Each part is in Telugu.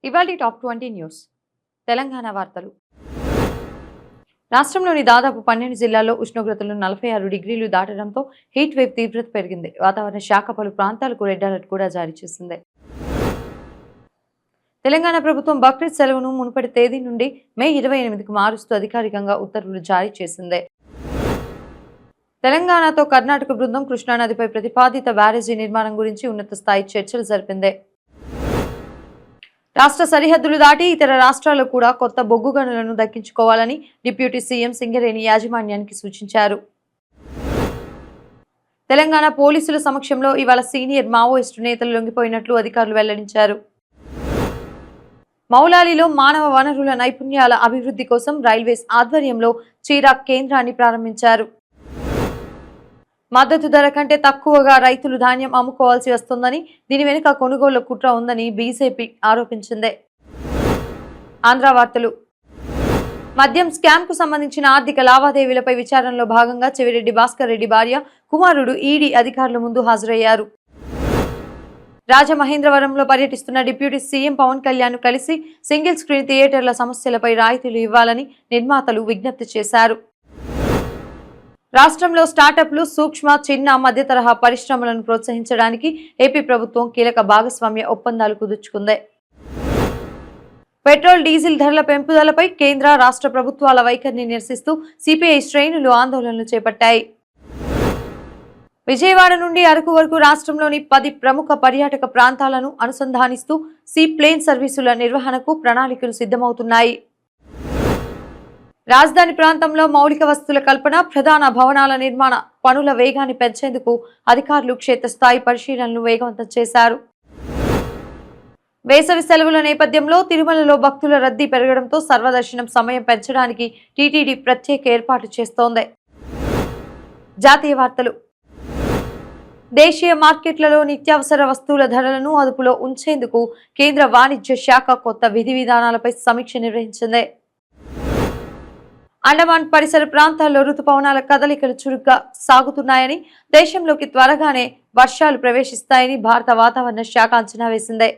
ఇవాళ టాప్ 20 న్యూస్. తెలంగాణ వార్తలు. రాష్ట్రంలోని దాదాపు 12 జిల్లాల్లో ఉష్ణోగ్రతలు 46 డిగ్రీలు దాటడంతో హీట్ వేవ్ తీవ్రత పెరిగింది. వాతావరణ శాఖ పలు ప్రాంతాలకు రెడ్ అలర్ట్ కూడా జారీ చేసింది. తెలంగాణ ప్రభుత్వం బక్రీద్ సెలవును మునుపటి తేదీ నుండి మే 28కు మారుస్తూ అధికారికంగా ఉత్తర్వులు జారీ చేసింది. తెలంగాణతో కర్ణాటక బృందం కృష్ణానదిపై ప్రతిపాదిత బ్యారేజీ నిర్మాణం గురించి ఉన్నత స్థాయి చర్చలు జరిపింది. రాష్ట్ర సరిహద్దులు దాటి ఇతర రాష్ట్రాలకు కూడా కొత్త బొగ్గు గనులను దక్కించుకోవాలని డిప్యూటీ సీఎం సింగరేణి యాజమాన్యానికి సూచించారు. తెలంగాణ పోలీసుల సమక్షంలో ఇవాళ సీనియర్ మావోయిస్టు నేతలు లొంగిపోయినట్లు అధికారులు వెల్లడించారు. మౌలాలిలో మానవ వనరుల నైపుణ్యాల అభివృద్ధి కోసం రైల్వేస్ ఆధ్వర్యంలో చీరాక్ కేంద్రాన్ని ప్రారంభించారు. మద్దతు ధర కంటే తక్కువగా రైతులు ధాన్యం అమ్ముకోవాల్సి వస్తోందని, దీని వెనుక కొనుగోలు కుట్ర ఉందని బీజేపీ ఆరోపించింది. ఆంధ్ర వార్తలు. మద్యం స్కామ్ కు సంబంధించిన ఆర్థిక లావాదేవీలపై విచారణలో భాగంగా చెవిరెడ్డి భాస్కర్ రెడ్డి భార్య కుమారుడు ఈడీ అధికారుల ముందు హాజరయ్యారు. రాజమహేంద్రవరంలో పర్యటిస్తున్న డిప్యూటీ సీఎం పవన్ కళ్యాణ్ కలిసి సింగిల్ స్క్రీన్ థియేటర్ల సమస్యలపై రాయితీలు ఇవ్వాలని నిర్మాతలు విజ్ఞప్తి చేశారు. రాష్ట్రంలో స్టార్టప్లు, సూక్ష్మ, చిన్న, మధ్య తరహా పరిశ్రమలను ప్రోత్సహించడానికి ఏపీ ప్రభుత్వం కీలక భాగస్వామ్య ఒప్పందాలు కుదుర్చుకుంది. పెట్రోల్, డీజిల్ ధరల పెంపుదలపై కేంద్ర, రాష్ట్ర ప్రభుత్వాల వైఖరిని నిరసిస్తూ సిపిఐ శ్రేణులు ఆందోళనలు చేపట్టాయి. విజయవాడ నుండి అరకు వరకు రాష్ట్రంలోని 10 ప్రముఖ పర్యాటక ప్రాంతాలను అనుసంధానిస్తూ సీ ప్లేన్ సర్వీసుల నిర్వహణకు ప్రణాళికలు సిద్ధమవుతున్నాయి. రాజధాని ప్రాంతంలో మౌలిక వసతుల కల్పన, ప్రధాన భవనాల నిర్మాణ పనుల వేగాన్ని పెంచేందుకు అధికారులు క్షేత్రస్థాయి పరిశీలనలు వేగవంతం చేశారు. వేసవి సెలవుల నేపథ్యంలో తిరుమలలో భక్తుల రద్దీ పెరగడంతో సర్వదర్శనం సమయం పెంచడానికి టీటీడీ ప్రత్యేక ఏర్పాటు చేస్తోంది. జాతీయ వార్తలు. దేశీయ మార్కెట్లలో నిత్యావసర వస్తువుల ధరలను అదుపులో ఉంచేందుకు కేంద్ర వాణిజ్య శాఖ కొత్త విధి విధానాలపై సమీక్ష నిర్వహించింది. అండమాన్ పరిసర ప్రాంతాల్లో రుతుపవనాల కదలికలు చురుగ్గా సాగుతున్నాయని, దేశంలోకి త్వరగానే వర్షాలు ప్రవేశిస్తాయని భారత వాతావరణ శాఖ అంచనా వేసింది.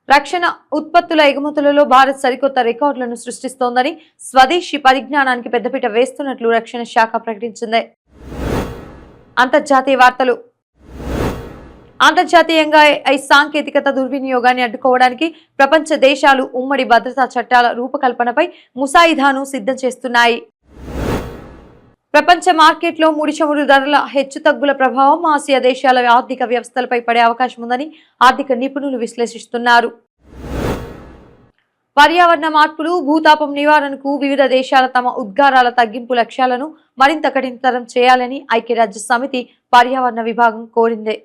రక్షణ ఉత్పత్తుల ఎగుమతులలో భారత్ సరికొత్త రికార్డులను సృష్టిస్తోందని, స్వదేశీ పరిజ్ఞానానికి పెద్దపీట వేస్తున్నట్లు రక్షణ శాఖ ప్రకటించింది. అంతర్జాతీయ వార్తలు. అంతర్జాతీయంగా AI సాంకేతికత దుర్వినియోగాన్ని అడ్డుకోవడానికి ప్రపంచ దేశాలు ఉమ్మడి భద్రతా చట్టాల రూపకల్పనపై ముసాయిదాను సిద్ధం చేస్తున్నాయి. ప్రపంచ మార్కెట్లో ముడి చమురు ధరల హెచ్చుతగ్గుల ప్రభావం ఆసియా దేశాల ఆర్థిక వ్యవస్థలపై పడే అవకాశం ఉందని ఆర్థిక నిపుణులు విశ్లేషిస్తున్నారు. పర్యావరణ మార్పులు, భూతాపం నివారణకు వివిధ దేశాలు తమ ఉద్గారాల తగ్గింపు లక్ష్యాలను మరింత కఠినతరం చేయాలని ఐక్యరాజ్య సమితి పర్యావరణ విభాగం కోరింది.